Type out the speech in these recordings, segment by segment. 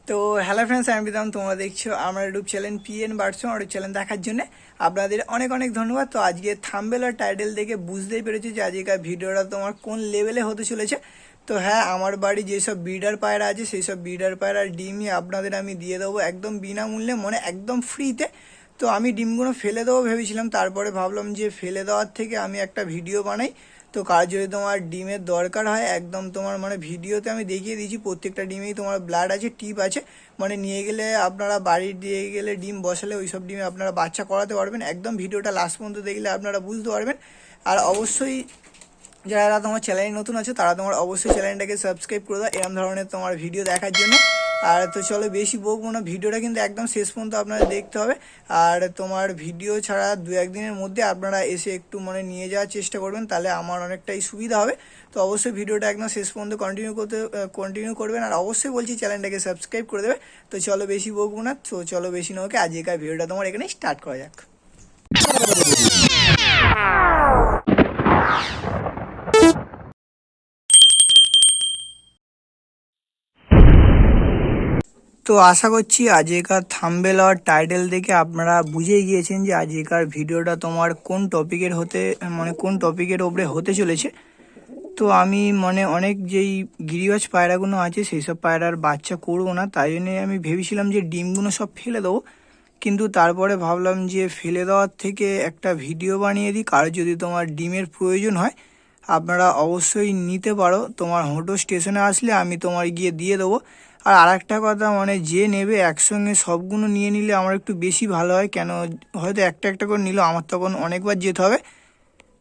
তো hello friends, আমি বিধান। তোমরা দেখছো আমার ইউটিউব চ্যানেল পিএন বার্ডস। আমার চ্যানেল দেখার জন্য আপনাদের অনেক অনেক ধন্যবাদ। তো আজকে থাম্বনেল আর টাইটেল দেখে বুঝতেই পেরেছি যে আজকের ভিডিওটা তোমার কোন লেভেলে হতে চলেছে। তো হ্যাঁ, আমার বাড়ি যেসব ব্রিডার পায়রা আছে সেই সব ব্রিডার পায়রার ডিমই আপনাদের আমি দিয়ে দেবো একদম বিনামূল্যে, মানে একদম ফ্রিতে। তো আমি ডিমগুলো ফেলে দেবো ভেবেছিলাম, তারপরে ভাবলাম যে ফেলে দেওয়ার থেকে আমি একটা ভিডিও বানাই। তো কার যদি তোমার ডিমের দরকার হয় একদম তোমার মানে ভিডিওতে আমি দেখিয়ে দিয়েছি প্রত্যেকটা ডিমেই তোমার ব্লাড আছে, টিপ আছে, মানে নিয়ে গেলে আপনারা বাড়ি দিয়ে গেলে ডিম বসালে ওই সব ডিমে আপনারা বাচ্চা করাতে পারবেন। একদম ভিডিওটা লাস্ট পর্যন্ত দেখলে আপনারা বুঝতে পারবেন। আর অবশ্যই যারা তোমার চ্যানেলে নতুন আছে তারা তোমার অবশ্যই চ্যানেলটাকে সাবস্ক্রাইব করে দাও এরকম ধরনের তোমার ভিডিও দেখার জন্য। আর তো চলো বেশি বকবো না, ভিডিওটা কিন্তু একদম শেষ পর্যন্ত আপনারা দেখতে হবে। আর তোমার ভিডিও ছাড়া দু একদিনের মধ্যে আপনারা এসে একটু মানে নিয়ে যাওয়ার চেষ্টা করবেন, তাহলে আমার অনেকটাই সুবিধা হবে। তো অবশ্যই ভিডিওটা একদম শেষ পর্যন্ত কন্টিনিউ করবেন। আর অবশ্যই বলছি চ্যানেলটাকে সাবস্ক্রাইব করে দেবে। তো চলো বেশি বকবো না, তো চলো বেশি না ওকে আজকের ভিডিওটা তোমার এখানে স্টার্ট করা যাক। তো আশা করছি আজকের থাম্বনেল আর টাইটেল দেখে আপনারা বুঝেই গিয়েছেন যে আজকের ভিডিওটা তোমার কোন টপিকের কোন টপিকের ওপরে হতে চলেছে। তো আমি মানে অনেক যেই গিরিবাজ পায়রাগুলো আছে সেই সব পায়রার বাচ্চা করবো না, তাই জন্য আমি ভেবেছিলাম যে ডিমগুলো সব ফেলে দেবো। কিন্তু তারপরে ভাবলাম যে ফেলে দেওয়ার থেকে একটা ভিডিও বানিয়ে দিই, কারো যদি তোমার ডিমের প্রয়োজন হয় আপনারা অবশ্যই নিতে পারো। তোমার হোটো স্টেশনে আসলে আমি তোমার গিয়ে দিয়ে দেবো। আর আরেকটা কথা, মানে যে নেবে একসঙ্গে সবগুলো নিয়ে নিলে আমার একটু বেশি ভালো হয়, কেন হয়তো একটা একটা করে নিলেও আমার তখন অনেকবার যেতে হবে।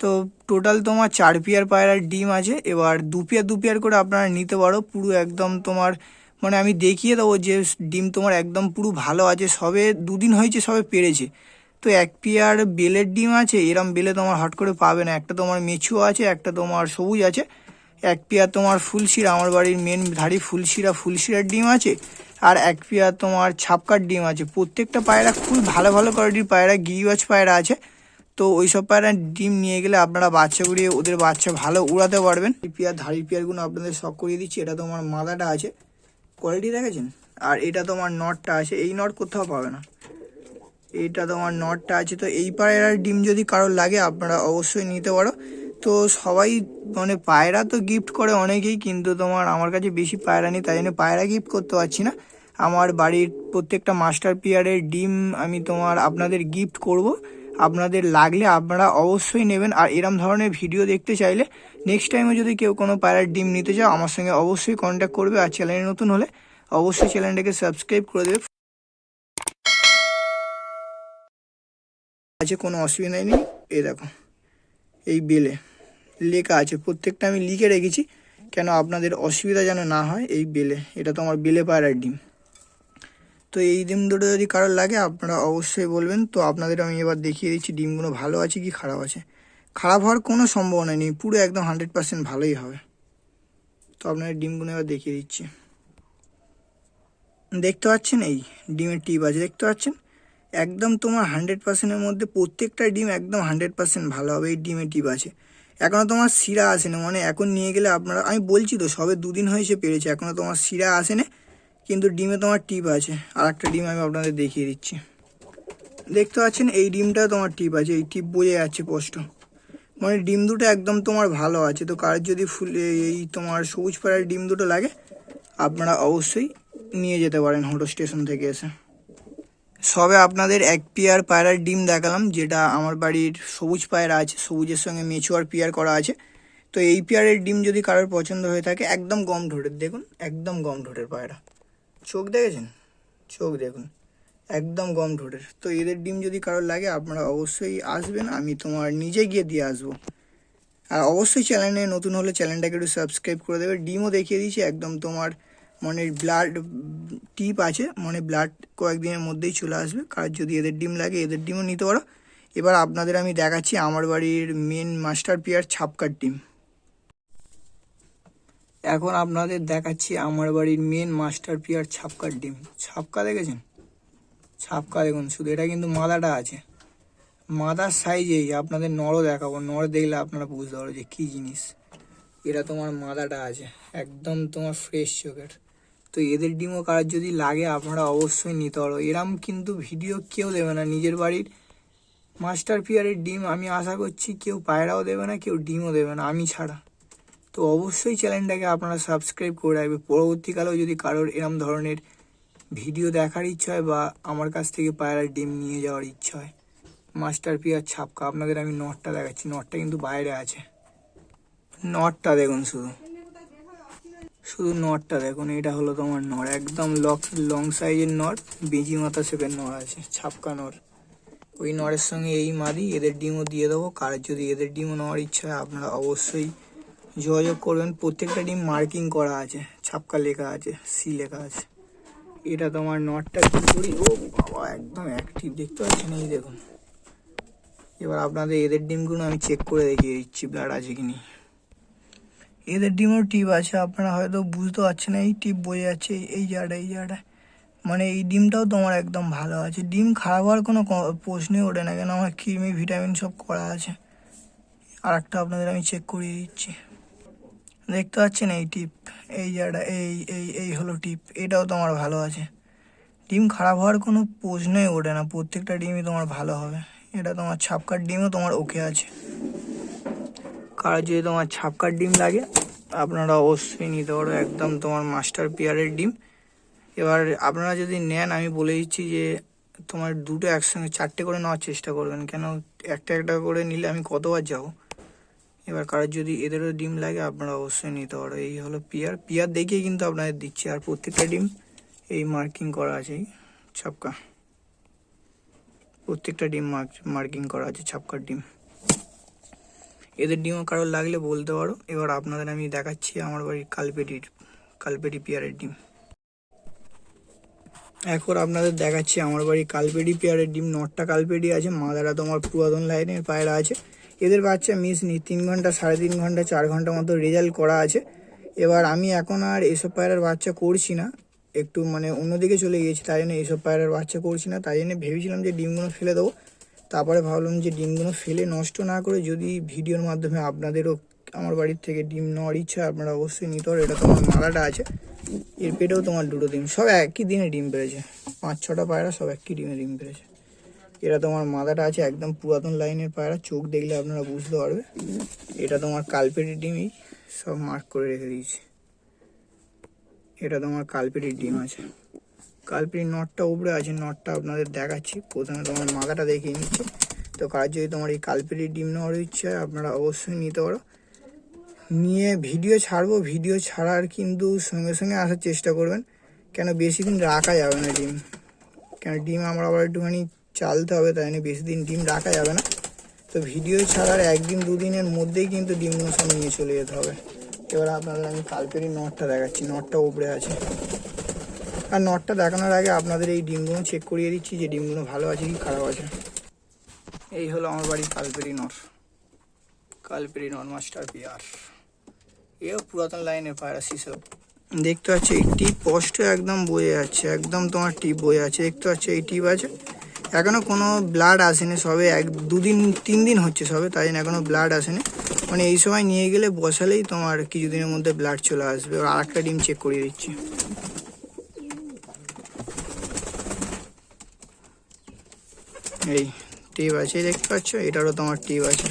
তো টোটাল তোমার 4 পেয়ার পায়রার ডিম আছে, এবার 2 পেয়ার করে আপনারা নিতে পারো। পুরো একদম তোমার মানে আমি দেখিয়ে দেবো যে ডিম তোমার একদম পুরো ভালো আছে, সবে 2 দিন হয়েছে, সবে পেরেছে। তো 1 পেয়ার বেলের ডিম আছে, এরম বেলে তোমার হট করে পাবে না। একটা তোমার মেছু আছে, একটা তোমার সবুজ আছে। 1 পেয়ার তোমার ফুলশিরা, আমার বাড়ির মেন ধাড়ি ফুলশিরার ডিম আছে। আর 1 পেয়ার তোমার ছাপকার ডিম আছে। প্রত্যেকটা পায়রা খুব ভালো ভালো কোয়ালিটির পায়রা, গিরিবাজ পায়রা আছে। তো ওই সব পায়রা ডিম নিয়ে গেলে আপনারা বাচ্চা করিয়ে ওদের বাচ্চা ভালো উড়াতে পারবেন। ধাড়ির পেয়ারগুলো আপনাদের শখ করিয়ে দিচ্ছি। এটা তোমার মাদাটা আছে, কোয়ালিটি দেখেছেন। আর এটা তোমার নটটা আছে, এই নট কোথাও পাবে না। এইটা তোমার নটটা আছে। তো এই পায়রার ডিম যদি কারোর লাগে আপনারা অবশ্যই নিতে পারো। তো সবাই মানে পায়রা তো গিফট করে অনেকেই, কিন্তু তোমার আমার কাছে বেশি পায়রা নেই, তাই জন্য পায়রা গিফট করতে পারছি না। আমার বাড়ির প্রত্যেকটা মাস্টার পেয়ারের ডিম আমি তোমার আপনাদের গিফট করব। আপনাদের লাগলে আপনারা অবশ্যই নেবেন। আর এরম ধরনের ভিডিও দেখতে চাইলে নেক্সট টাইমে যদি কেউ কোনো পায়রার ডিম নিতে চাও আমার সঙ্গে অবশ্যই কন্ট্যাক্ট করবে। আর চ্যানেলে নতুন হলে অবশ্যই চ্যানেলটাকে সাবস্ক্রাইব করে দেবে। আছে কোনো অসুবিধা নেই। এই দেখো এই বেলে লেখা আছে, প্রত্যেকটা আমি লিখে রেখেছি কেন আপনাদের অসুবিধা যেন না হয়। এই বেলে, এটা তো আমার বেলে পায়রার ডিম। তো এই ডিম দুটো যদি কারোর লাগে আপনারা অবশ্যই বলবেন। তো আপনাদের আমি এবার দেখিয়ে দিচ্ছি ডিমগুলো ভালো আছে কি খারাপ আছে। খারাপ হওয়ার কোনো সম্ভাবনা নেই, পুরো একদম 100% ভালোই হবে। তো আপনাদের ডিমগুলো এবার দেখিয়ে দিচ্ছি। দেখতে পাচ্ছেন এই ডিমের টিপ আছে, দেখতে পাচ্ছেন একদম তোমার 100%-এর মধ্যে প্রত্যেকটা ডিম একদম 100% ভালো হবে। এই ডিমের টিপ আছে, এখনও তোমার শিরা আসেনি, মানে এখন নিয়ে গেলে আপনারা, আমি বলছি তো সবে 2 দিন হয়েছে পেরেছে, এখনও তোমার শিরা আসেনি, কিন্তু ডিমে তোমার টিপ আছে। আর একটা ডিম আমি আপনাদের দেখিয়ে দিচ্ছি, দেখতে পাচ্ছেন এই ডিমটা তোমার টিপ আছে, এই টিপ বোঝা যাচ্ছে স্পষ্ট। মানে ডিম দুটো একদম তোমার ভালো আছে। তো কার যদি এই তোমার সবুজ পাড়ার ডিম দুটো লাগে আপনারা অবশ্যই নিয়ে যেতে পারেন হোটো স্টেশন থেকে এসে। সবে আপনাদের 1 পেয়ার পায়রার ডিম দেখালাম, যেটা আমার বাড়ির সবুজ পায়রা আছে, সবুজের সঙ্গে মেচুয়ার পেয়ার করা আছে। তো এই পেয়ারের ডিম যদি কারোর পছন্দ হয়ে থাকে, একদম গম ঠোঁটের, দেখুন একদম গম ঠোঁটের পায়রা, চোখ দেখেছেন, চোখ দেখুন একদম গম ঠোঁটের। তো এদের ডিম যদি কারোর লাগে আপনারা অবশ্যই আসবেন, আমি তোমার নিজে গিয়ে দিয়ে আসবো। আর অবশ্যই চ্যানেলে নতুন হলে চ্যানেলটাকে একটু সাবস্ক্রাইব করে দেবে। ডিমও দেখিয়ে দিয়েছি একদম তোমার মানে ব্লাড টিপ আছে, মানে ব্লাড কয়েকদিনের মধ্যেই চলে আসবে। কার যদি এদের ডিম লাগে এদের ডিমও নিতে পারো। এবার আপনাদের আমি দেখাচ্ছি আমার বাড়ির মেন মাস্টার পেয়ার ছাপকার ডিম। এখন আপনাদের দেখাচ্ছি আমার বাড়ির মেন মাস্টার পেয়ার ছাপকার ডিম। ছাপকা দেখেছেন, ছাপকা দেখুন শুধু, এটা কিন্তু মাদাটা আছে, মাদার সাইজেই। আপনাদের নড়ও দেখাবো, নড় দেখলে আপনারা বুঝতে পারো যে কী জিনিস। এটা তোমার মাদাটা আছে একদম তোমার ফ্রেশ চোখের। তো এদের ডিমও কারোর যদি লাগে আপনারা অবশ্যই নিতে পারো। এরম কিন্তু ভিডিও কেউ দেবে না, নিজের বাড়ির মাস্টার পিয়ারের ডিম আমি আশা করছি কেউ পায়রাও দেবে না, কেউ ডিমও দেবে না আমি ছাড়া। তো অবশ্যই চ্যানেলটাকে আপনারা সাবস্ক্রাইব করে রাখবে। পরবর্তীকালেও যদি কারোর এরম ধরনের ভিডিও দেখার ইচ্ছা হয় বা আমার কাছ থেকে পায়রার ডিম নিয়ে যাওয়ার ইচ্ছা হয়, মাস্টার পিয়ার ছাপকা। আপনাদের আমি নটটা দেখাচ্ছি, নটটা কিন্তু বাইরে আছে। নটটা দেখুন, শুধু নটটা দেখুন, এটা হলো তোমার নর, একদম লং সাইজের নর, বেজি মাথা শেপের নর আছে, ছাপকা নর। ওই নরের সঙ্গে এই মাদি, এদের ডিমও দিয়ে দেবো। কার যদি এদের ডিমও নেওয়ার ইচ্ছা হয় আপনারা অবশ্যই যোগাযোগ করবেন। প্রত্যেকটা ডিম মার্কিং করা আছে, ছাপকা লেখা আছে, সি লেখা আছে। এটা তোমার নটটা কি করি, ও বাবা একদম অ্যাক্টিভ, দেখতে পাচ্ছেন এই দেখুন। এবার আপনাদের এদের ডিমগুলো আমি চেক করে দেখিয়ে দিচ্ছি ব্লাড আছে কি নেই। এদের ডিমও টিপ আছে, আপনারা হয়তো বুঝতে পারছেন না, এই টিপ বোঝা যাচ্ছে, এই জায়গাটা মানে এই ডিমটাও তোমার একদম ভালো আছে। ডিম খারাপ হওয়ার কোনো প্রশ্নই ওঠে না, কেন আমার কৃমি ভিটামিন সব করা আছে। আর একটা আপনাদের আমি চেক করিয়ে দিচ্ছি, দেখতে পাচ্ছেন এই টিপ, এই জায়গাটা, এই হলো টিপ, এটাও তোমার ভালো আছে। ডিম খারাপ হওয়ার কোনো প্রশ্নই ওঠে না, প্রত্যেকটা ডিমই তোমার ভালো হবে। এটা তোমার ছাপকার ডিমও তোমার ওকে আছে। কারো যদি তোমার ছাপকার ডিম লাগে আপনারা অবশ্যই নিতে পারো, একদম তোমার মাস্টার পিয়ারের ডিম। এবার আপনারা যদি নেন আমি বলে দিচ্ছি যে তোমার দুটো একসঙ্গে 4টে করে নেওয়ার চেষ্টা করবেন, কেন একটা একটা করে নিলে আমি কতবার যাব। এবার কারোর যদি এদেরও ডিম লাগে আপনারা অবশ্যই নিতে পারো। এই হলো পিয়ার দেখিয়ে কিন্তু আপনাদের দিচ্ছি। আর প্রত্যেকটা ডিম এই মার্কিং করা আছে, ছাপকা, প্রত্যেকটা ডিম মার্কিং করা আছে, ছাপকার ডিম। এদের ডিমও কারোর লাগলে বলতে পারো। এবার আপনাদের আমি দেখাচ্ছি আমার বাড়ির কালপেটি পিয়ারের ডিম। এখন আপনাদের দেখাচ্ছি আমার বাড়ির কালপেটি পেয়ারের ডিম। নটটা কালপেটি আছে, মাদারা তোমার পুরাতন লাইনের পায়রা আছে। এদের বাচ্চা মিস নি, 3 ঘন্টা 3.5 ঘন্টা 4 ঘন্টা মতো রেজাল্ট করা আছে। এবার আমি এখন আর এসব পায়রার বাচ্চা করছি না, একটু মানে অন্যদিকে চলে গিয়েছি, তাই জন্য এইসব পায়রার বাচ্চা করছি না। তাই জন্য ভেবেছিলাম যে ডিমগুলো ফেলে দেবো, তারপরে ভাবলাম যে ডিমগুলো ফেলে নষ্ট না করে যদি ভিডিওর মাধ্যমে আপনাদেরও আমার বাড়ির থেকে ডিম নেওয়ার ইচ্ছা আপনারা অবশ্যই নিতে পারো। এটা তোমার মালাটা আছে, এর পেটেও তোমার দুটো ডিম, সব একই দিনে ডিম পেড়েছে, 5-6টা পায়রা সব একই ডিমে ডিম পেড়েছে। এটা তোমার মাদাটা আছে, একদম পুরাতন লাইনের পায়রা, চোখ দেখলে আপনারা বুঝতে পারবে। এটা তোমার কালপেটির ডিমই, সব মার্ক করে রেখে দিয়েছি। এটা তোমার কালপেটির ডিম আছে, কালপেটির নটটা উপরে আছে, নটটা আপনাদের দেখাচ্ছি। প্রথমে তোমার মাদাটা দেখিয়ে নিচ্ছি। তো কার যদি তোমার এই কালপেটির ডিম নেওয়ার ইচ্ছা হয় আপনারা অবশ্যই নিতে পারো। নিয়ে ভিডিও ছাড়বো, ভিডিও ছাড়ার কিন্তু সঙ্গে সঙ্গে আসার চেষ্টা করবেন, কেন বেশি দিন রাখা যাবে না ডিম, কেন ডিম আমরা আবার একটুখানি চালতে হবে, তাই জন্য বেশি দিন ডিম রাখা যাবে না। তো ভিডিও ছাড়ার 1-2 দিনের মধ্যেই কিন্তু ডিমগুলো সব নিয়ে চলে যেতে হবে। এবার আপনাদের আমি কালপেটির নটটা দেখাচ্ছি, নটটা উপরে আছে। আর নটটা দেখানোর আগে আপনাদের এই ডিমগুলো চেক করিয়ে দিচ্ছি যে ডিমগুলো ভালো আছে কি খারাপ আছে। এই হলো আমার বাড়ির কালপেটি নর মাস্টার পিয়ার, এও পুরাতন লাইনের পায়রা সিসব। দেখতে পাচ্ছি এই টিপ স্পষ্ট একদম বোঝা যাচ্ছে, একদম তোমার টিপ বোঝা যাচ্ছে, দেখতে পাচ্ছি এই টিপ আছে। এখনো কোনো ব্লাড আসেনি, সবে 1-2-3 দিন হচ্ছে সবে, তাই জন্য এখনো ব্লাড আসেনি। মানে এই সময় নিয়ে গেলে বসালেই তোমার কিছুদিনের মধ্যে ব্লাড চলে আসবে। আর একটা ডিম চেক করিয়ে দিচ্ছি, এই টিপ আছে দেখতে পাচ্ছ, এটারও তোমার টিপ আছে।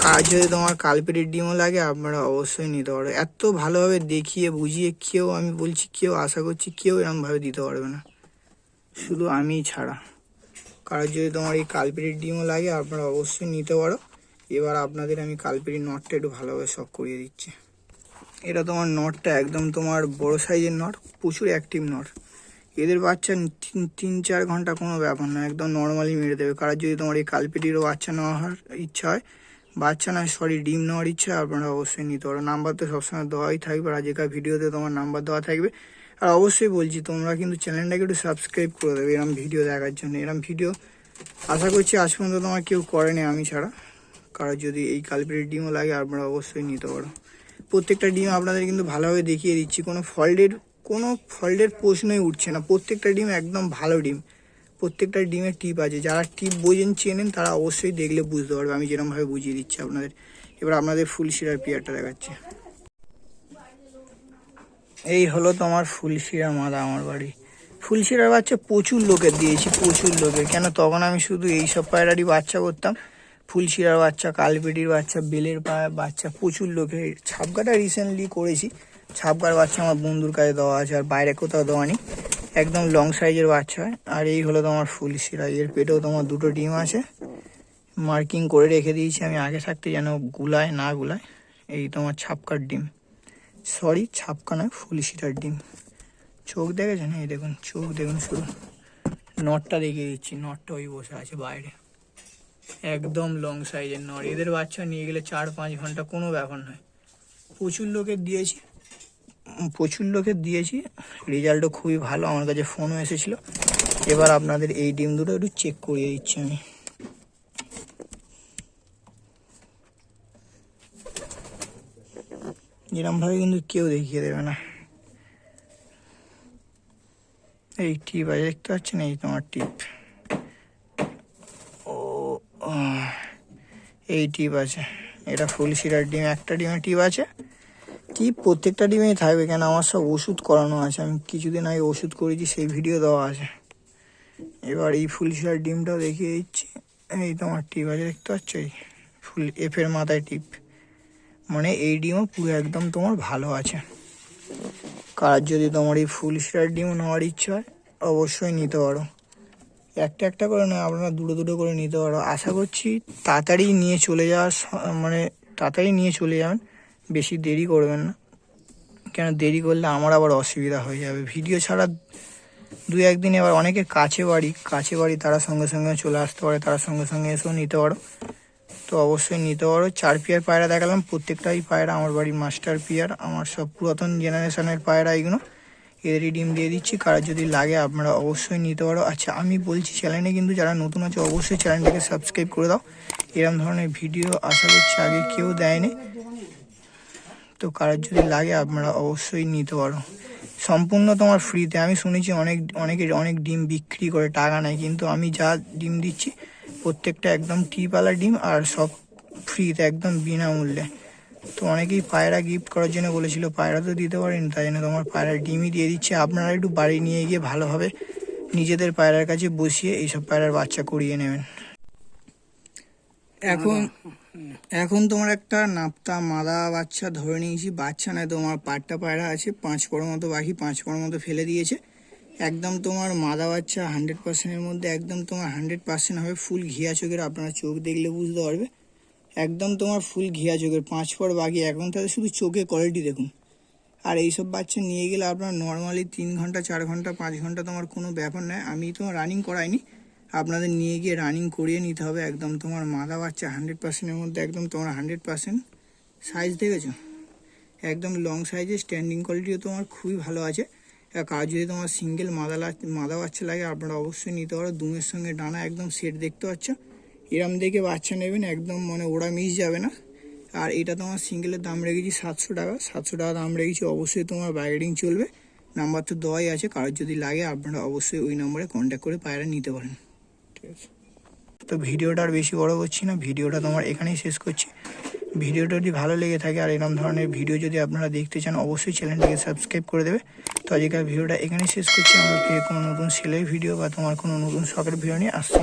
কাজ যদি তোমার কালপেটির ডিমও লাগে আপনারা অবশ্যই নিতে পারো। এত ভালোভাবে দেখিয়ে বুঝিয়ে কেউ, আমি বলছি কেউ, আশা করছি কেউ এরমভাবে দিতে পারবে না, শুধু আমি ছাড়া। কারোর যদি তোমার এই কালপেটির ডিমও লাগে আপনারা অবশ্যই নিতে পারো। এবার আপনাদের আমি কালপেটির নটটা একটু ভালোভাবে শখ করিয়ে দিচ্ছি। এটা তোমার নটটা একদম তোমার বড় সাইজের নট, প্রচুর অ্যাক্টিভ নট। এদের বাচ্চা 3-4 ঘন্টা কোনো ব্যাপার না, একদম নর্মালি মেরে দেবে। কারোর যদি তোমার এই কালপেটিরও বাচ্চা নেওয়ার ইচ্ছা হয়, ডিম নেওয়ার ইচ্ছা, আপনারা অবশ্যই নিতে পারো। নাম্বার তো সবসময় দেওয়াই থাকবে, আর আজকের ভিডিওতে তোমার নাম্বার দেওয়া থাকবে। আর অবশ্যই বলছি তোমরা কিন্তু চ্যানেলটাকে একটু সাবস্ক্রাইব করে দেবে এরম ভিডিও দেখার জন্য। এরম ভিডিও আশা করছি আজ পর্যন্ত তোমার কেউ করেনি আমি ছাড়া। কারোর যদি এই কালপেটির ডিমও লাগে আপনারা অবশ্যই নিতে পারো। প্রত্যেকটা ডিম আপনাদের কিন্তু ভালোভাবে দেখিয়ে দিচ্ছি, কোনো ফল্টের প্রশ্নই উঠছে না। প্রত্যেকটা ডিম একদম ভালো ডিম, প্রত্যেকটা ডিমের টিপ আছে। যারা টিপ বোঝেন চেনেন তারা অবশ্যই দেখলে বুঝতে পারবে আমি যেরকমভাবে বুঝিয়ে দিচ্ছি আপনাদের। এবার আপনাদের ফুল শিরার পেয়ারটা দেখাচ্ছি। এই হলো তোমার ফুলশিরা মাদা আমার বাড়ি। ফুলশিরার বাচ্চা প্রচুর লোকের দিয়েছি, প্রচুর লোকের। কেন তখন আমি শুধু এইসব পায়রারই বাচ্চা করতাম, ফুলশিরার বাচ্চা, কালপেটির বাচ্চা, বেলের বাচ্চা, প্রচুর লোকের। ছাপগাটা রিসেন্টলি করেছি, ছাপগার বাচ্চা আমার বন্ধুর কাছে দেওয়া আছে, আর বাইরে কোথাও দেওয়া নেই। একদম লং সাইজের বাচ্চা হয়। আর এই হলো তোমার ফুলশিরা, এর পেটেও তোমার দুটো ডিম আছে, মার্কিং করে রেখে দিয়েছি আমি আগে থাকতে যেন গুলায় না গুলায়। এই তোমার ছাপকার ডিম, সরি ছাপকা নয়, ফুলশিরার ডিম। চোখ দেখেছেন? এই দেখুন চোখ দেখুন, শুরু নটটা দেখিয়ে দিচ্ছি, নটটা ওই বসে আছে বাইরে, একদম লং সাইজের নট। এদের বাচ্চা নিয়ে গেলে 4-5 ঘন্টা কোনো ব্যাপার নয়। প্রচুর লোকের দিয়েছি, প্রচুর লোকের দিয়েছি, রেজাল্টও খুবই ভালো। আমার কাছে ফোনও এসেছিলো। এবার আপনাদের এই ডিম দুটো একটু চেক করিয়ে দিচ্ছি আমি। এরমভাবে কিন্তু কেউ দেখিয়ে দেবে না। এই টিপ আছে, দেখতে পাচ্ছেন? এই তোমার টিপ, ও এই টিপ আছে। এটা ফুলশিরার ডিম, একটা ডিমে টিপ আছে। টিপ প্রত্যেকটা ডিমেই থাকবে, কেন আমার সব ওষুধ করানো আছে। আমি কিছুদিন আগে ওষুধ করেছি, সেই ভিডিও দেওয়া আছে। এবার এই ফুলশিরার ডিমটাও দেখিয়ে দিচ্ছি। এই তোমার টিপ আছে, দেখতে পাচ্ছ? এই ফুল এফের মাথায় টিপ, মানে এই ডিমও পুরো একদম তোমার ভালো আছে। কার যদি তোমার এই ফুলশিরার ডিম নেওয়ার ইচ্ছা হয় অবশ্যই নিতে পারো। একটা একটা করে নয়, আপনারা দুটো দুটো করে নিতে পারো। আশা করছি তাড়াতাড়ি নিয়ে চলে যাওয়ার, মানে তাড়াতাড়ি নিয়ে চলে যাবেন, বেশি দেরি করবেন না। কেন দেরি করলে আমার আবার অসুবিধা হয়ে যাবে। ভিডিও ছাড়া 2-1 দিন, এবার অনেকের কাছে বাড়ি তারা সঙ্গে সঙ্গে চলে আসতে পারে, তারা সঙ্গে সঙ্গে এসেও নিতে পারো। তো অবশ্যই নিতে পারো। 4 পেয়ার পায়রা দেখালাম, প্রত্যেকটাই পায়রা আমার বাড়ির মাস্টার পেয়ার, আমার সব পুরাতন জেনারেশনের পায়রা এগুলো। এদেরই ডিম দিয়ে দিচ্ছি, কারো যদি লাগে আপনারা অবশ্যই নিতে পারো। আচ্ছা আমি বলছি, চ্যানেলে কিন্তু যারা নতুন আছে অবশ্যই চ্যানেলটাকে সাবস্ক্রাইব করে দাও। এরকম ধরনের ভিডিও আশা করছি আগে কেউ দেয়নি। তো কারোর যদি লাগে আপনারা অবশ্যই নিতে পারো, সম্পূর্ণ তোমার ফ্রিতে। আমি শুনেছি অনেক ডিম বিক্রি করে টাকা নেয়, কিন্তু আমি যা ডিম দিচ্ছি প্রত্যেকটা একদম টিপওয়ালা ডিম, আর সব ফ্রিতে একদম বিনামূল্যে। তো অনেকেই পায়রা গিফট করার জন্য বলেছিল, পায়রা তো দিতে পারেন, তাই জন্য তোমার পায়রার ডিমই দিয়ে দিচ্ছে। আপনারা একটু বাড়ি নিয়ে গিয়ে ভালোভাবে নিজেদের পায়রার কাছে বসিয়ে এইসব পায়রার বাচ্চা করিয়ে নেবেন। এখন তোমার একটা নাপ্তা মাদা বাচ্চা ধরে নিয়েছি, বাচ্চা নয় তোমার পাট্টা পায়রা আছে, 5 পর মতো বাকি, 5 পর মতো ফেলে দিয়েছে। একদম তোমার মাদা বাচ্চা 100%-এর মধ্যে, একদম তোমার 100% হবে। ফুল ঘিয়া চোখের, আপনারা চোখ দেখলে বুঝতে পারবে, একদম তোমার ফুল ঘিয়া চোখের। 5 পর বাকি, এখন তাদের শুধু চোখের কোয়ালিটি দেখুন। আর এইসব বাচ্চা নিয়ে গেলে আপনার নর্মালি 3 ঘন্টা, 4 ঘন্টা, 5 ঘন্টা তোমার কোনো ব্যাপার নয়। আমি তো রানিং করাইনি, আপনাদের নিয়ে গিয়ে রানিং করিয়ে নিতে হবে। একদম তোমার মাদা বাচ্চা 100%-এর মধ্যে, একদম তোমার 100% সাইজ দেখেছো, একদম লং সাইজে, স্ট্যান্ডিং কোয়ালিটিও তোমার খুবই ভালো আছে। কাজ যদি তোমার সিঙ্গেল মাদা বাচ্চা লাগে আপনারা অবশ্যই নিতে পারো। দুমের সঙ্গে ডানা একদম সেট, দেখতে পাচ্ছ? এরম দেখে বাচ্চা নেবেন, একদম মানে ওরা মিস যাবে না। আর এটা তোমার সিঙ্গেলের দাম রেখেছি 700 টাকা, 700 টাকা দাম রেখেছি। অবশ্যই তোমার বাইডিং চলবে, নাম্বার তো দেওয়াই আছে। কারোর যদি লাগে আপনারা অবশ্যই ওই নম্বরে কন্ট্যাক্ট করে পায়রা নিতে পারেন। ঠিক আছে, তো ভিডিওটা আর বেশি বড় করছি না, ভিডিওটা তোমার এখানেই শেষ করছি। ভিডিওটা যদি ভালো লেগে থাকে আর এরকম ধরনের ভিডিও যদি আপনারা দেখতে চান অবশ্যই চ্যানেলটাকে সাবস্ক্রাইব করে দেবে। তো আজকের ভিডিওটা এখানেই শেষ করছি। আমরা কোনো নতুন সেলের ভিডিও বা তোমার কোনো নতুন শখের ভিডিও নিয়ে আসছি।